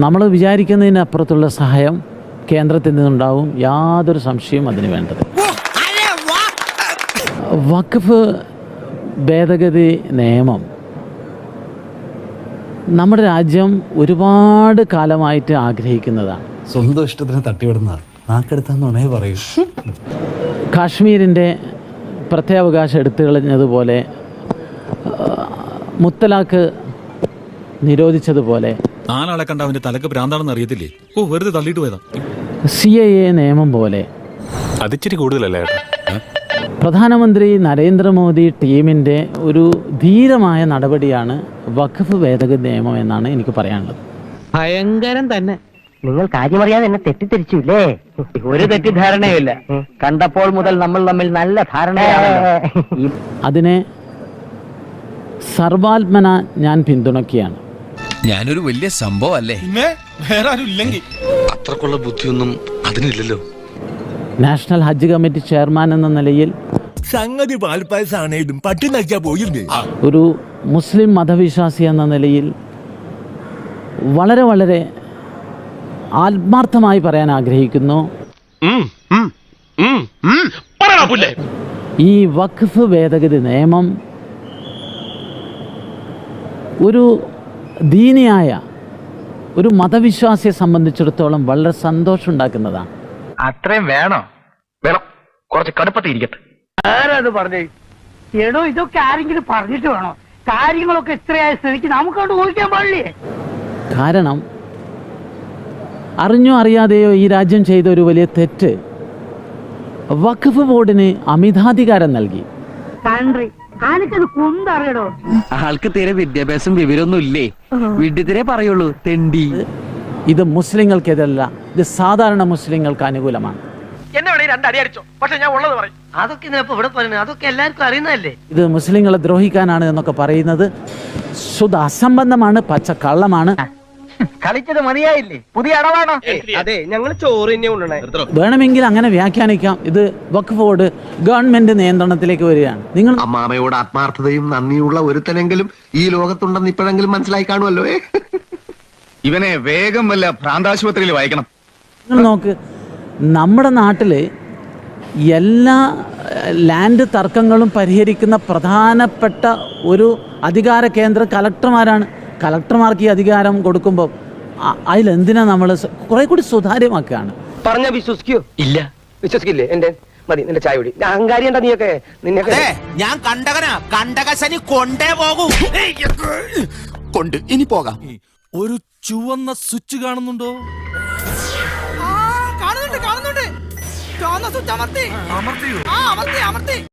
നമ്മൾ വിചാരിക്കുന്നതിനപ്പുറത്തുള്ള സഹായം കേന്ദ്രത്തിൽ നിന്നുണ്ടാവും, യാതൊരു സംശയവും അതിന് വേണ്ടത്. വഖഫ് ഭേദഗതി നിയമം നമ്മുടെ രാജ്യം ഒരുപാട് കാലമായിട്ട് ആഗ്രഹിക്കുന്നതാണ്. സ്വന്തം ഇഷ്ടത്തിന് തട്ടിവിടുന്ന നാക്കെടുത്താന്നുണേ പറയൂ. കാശ്മീരിൻ്റെ പ്രത്യേകാവകാശം എടുത്തു കളഞ്ഞതുപോലെ, മുത്തലാഖ് നിരോധിച്ചതുപോലെ, നാലാളെ കണ്ട അവന്റെ തലക്ക് ഭ്രാന്താണെന്ന് അറിയത്തില്ലേ? വെറുതെ തള്ളിയിട്ട് പോയതാ. CAA നിയമം പോലെ അതിച്ചിരി കൂടുതലല്ലേ? പ്രധാനമന്ത്രി നരേന്ദ്രമോദി ടീമിൻ്റെ ഒരു ധീരമായ നടപടിയാണ് വഖഫ് ഭേദഗതി നിയമം എന്നാണ് എനിക്ക് പറയാനുള്ളത്. ഭയങ്കരം തന്നെ. നിങ്ങൾ കാര്യമറിയാതെ എന്നെ തെറ്റിദ്ധരിച്ചില്ലേ? ഒരു തെറ്റിദ്ധാരണയുമില്ല. കണ്ടപ്പോൾ മുതൽ നമ്മൾ തമ്മിൽ നല്ല ധാരണയാണ്. അതിനെ സർവാത്മന ഞാൻ പിന്തുണയ്ക്കുകയാണ്. ഞാനൊരു വലിയ സംഭവം അല്ലേ? വേറെ ആരും ഇല്ലെങ്കിൽ അത്രക്കുള്ള ബുദ്ധിയൊന്നും അതിനില്ലല്ലോ. നാഷണൽ ഹജ്ജ് കമ്മിറ്റി ചെയർമാൻ എന്ന നിലയിൽ സംഗതി പാൽപ്പായസാണേലും പട്ടി നയിച്ചാ പോയില്ലേ? ഒരു മുസ്ലിം മതവിശ്വാസി എന്ന നിലയിൽ വളരെ വളരെ ആത്മാർത്ഥമായി പറയാൻ ആഗ്രഹിക്കുന്നു, ഈ വഖഫ് ഭേദഗതി നിയമം ഒരു ദീനിയായ ഒരു മതവിശ്വാസിയെ സംബന്ധിച്ചിടത്തോളം വളരെ സന്തോഷം ഉണ്ടാക്കുന്നതാണ്. അത്രയും വേണോ? വേണം. കുറച്ച് കടുപ്പത്തിരിക്കട്ടെ. ആരത് പറഞ്ഞേ? എടോ, ഇതൊക്കെ ആരെങ്കിലും പറഞ്ഞിട്ട് വേണോ? കാര്യങ്ങളൊക്കെ ഇത്രയായ സ്ഥിതിക്ക് നമുക്കോട്ട് ഊഹിക്കാൻ പാടില്ലേ? കാരണം അറിഞ്ഞോ അറിയാതെയോ ഈ രാജ്യം ചെയ്ത ഒരു വലിയ തെറ്റ്, വഖഫ് ബോർഡിന് അമിതാധികാരം നൽകി. ആൾക്ക് തീരെ വിദ്യാഭ്യാസം വിവരമൊന്നും ഇല്ലേ? വിഡ്ഢിത്തിരെ പറയുള്ളൂ, തെണ്ടി. ഇത് മുസ്ലിങ്ങൾക്കെതിരല്ല, ഇത് സാധാരണ മുസ്ലിങ്ങൾക്ക് അനുകൂലമാണ്. അതൊക്കെ ഇവിടെ പറയുന്നത് അതൊക്കെ എല്ലാവർക്കും അറിയുന്നതല്ലേ? ഇത് മുസ്ലിങ്ങളെ ദ്രോഹിക്കാനാണ് എന്നൊക്കെ പറയുന്നത് ശുദ്ധ അസംബന്ധമാണ്, പച്ച കള്ളമാണ്. കളിച്ചത് മതിയായില്ലേ? പുതിയ അടവാണോ? അതെ, ഞങ്ങൾ ചോറ് തന്നെ കൊണ്ടുവന്നേ. വേണമെങ്കിൽ അങ്ങനെ വ്യാഖ്യാനിക്കാം. ഇത് വഖഫ് ബോർഡ് ഗവൺമെന്റ് നിയന്ത്രണത്തിലേക്ക് വരികയാണ്. നിങ്ങൾ അമ്മാമയോട് ആത്മാർത്ഥതയും നന്ദിയുള്ള ഒരുത്തനെങ്കിലും ഈ ലോകത്തുണ്ടെന്ന് ഇപ്പോഴെങ്കിലും മനസ്സിലായി കാണുമല്ലോ. ഇവനെ വേഗം വല്ല ഭ്രാന്താശുപത്രിയിൽ വായിക്കണം. നിങ്ങൾ നോക്ക്, നമ്മുടെ നാട്ടിൽ എല്ലാ ലാൻഡ് തർക്കങ്ങളും പരിഹരിക്കുന്ന പ്രധാനപ്പെട്ട ഒരു അധികാര കേന്ദ്രം കലക്ടർമാരാണ്. കലക്ടർമാർക്ക് ഈ അധികാരം കൊടുക്കുമ്പോൾ അതിലെന്തിനാ നമ്മൾ കുറെ കൂടി സുതാര്യമാക്കുകയാണ്. പറഞ്ഞ വിശ്വസിക്കോ? ഇല്ല, വിശ്വസിക്കില്ലേ? എന്റെ മതി, നിന്റെ ചായ കുടി. അഹങ്കാരി എന്താ നീയൊക്കെ? നിന്നൊക്കെ ഞാൻ കണ്ടകശനി കൊണ്ടേ പോകൂ. കൊണ്ട് ഇനി പോകാം. ഒരു ചുവന്ന സ്വിച്ച് കാണുന്നുണ്ടോ? കാണുന്നുണ്ട്. ചുവന്ന സ്വിച്ച് അമർത്തി.